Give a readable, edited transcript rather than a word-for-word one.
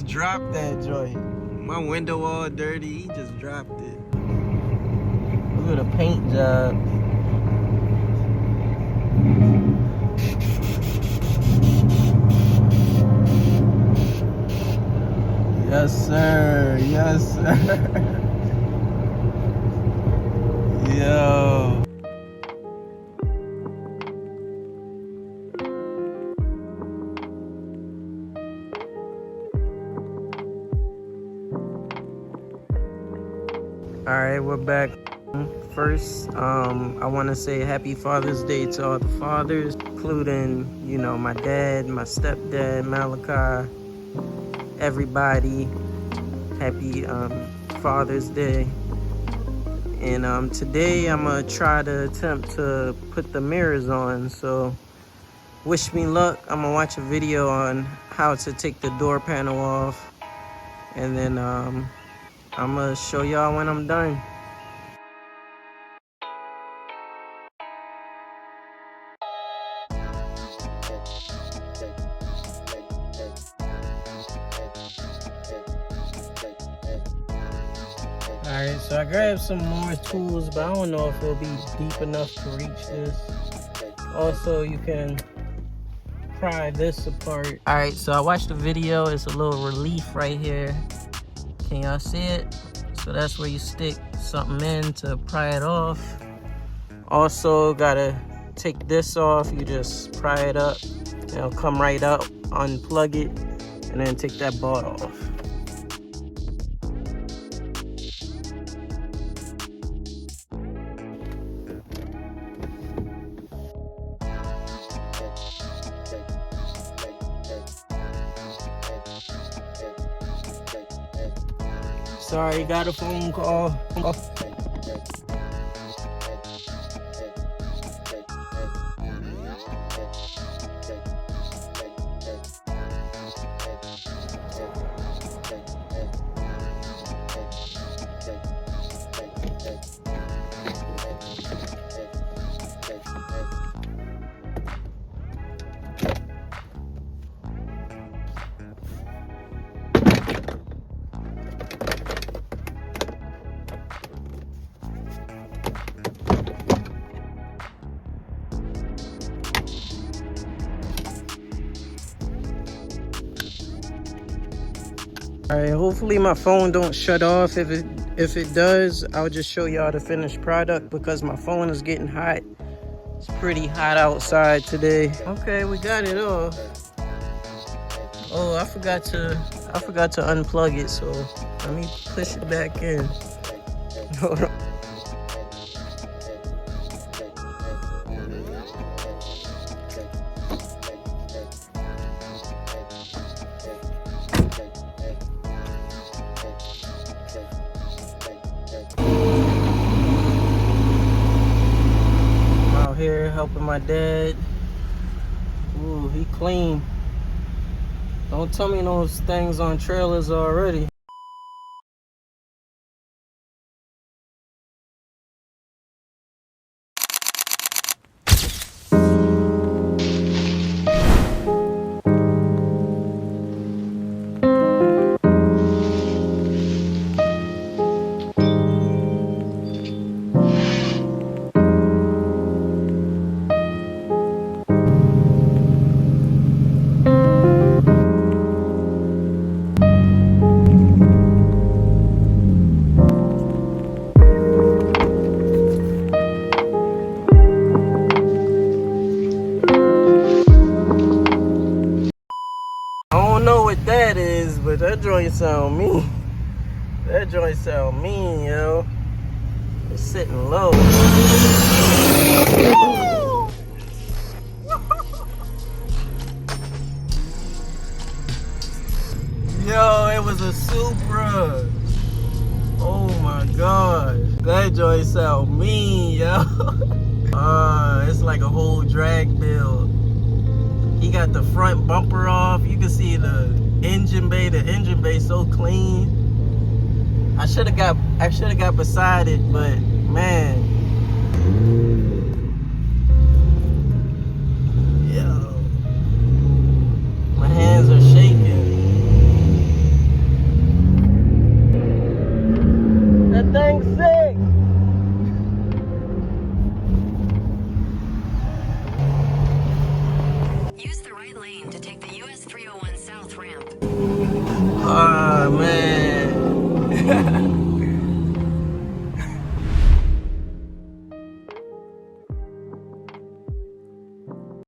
just dropped that joint. My window all dirty. He just dropped it. Look at the paint job. Yes, sir. Yes, sir. Yo. All right, we're back. First, I want to say happy Father's Day to all the fathers, including, you know, my dad, my stepdad, Malachi, everybody. Happy Father's Day. And today I'm gonna try to attempt to put the mirrors on, so wish me luck. I'm gonna watch a video on how to take the door panel off, and then I'm gonna show y'all when I'm done. Alright, so I grabbed some more tools, but I don't know if it'll be deep enough to reach this. Also, you can pry this apart. Alright, so I watched the video. It's a little relief right here. Can y'all see it? So that's where you stick something in to pry it off. Also, gotta take this off. You just pry it up. It'll come right up, unplug it, and then take that bolt off. Sorry, got a phone call. All right, hopefully my phone don't shut off. If it does, I'll just show y'all the finished product because my phone is getting hot. It's pretty hot outside today. Okay, we got it off. Oh, I forgot to unplug it, so let me push it back in. Hold on. Here helping my dad. Ooh, he clean. Don't tell me those things on trailers already. That is, but that joint sound mean. That joint sound mean, yo. It's sitting low. Yo, it was a Supra. Oh my gosh. That joint sound mean, yo. It's like a whole drag build. He got the front bumper off. You can see the engine bay. The engine bay so clean. I should have got beside it, but man.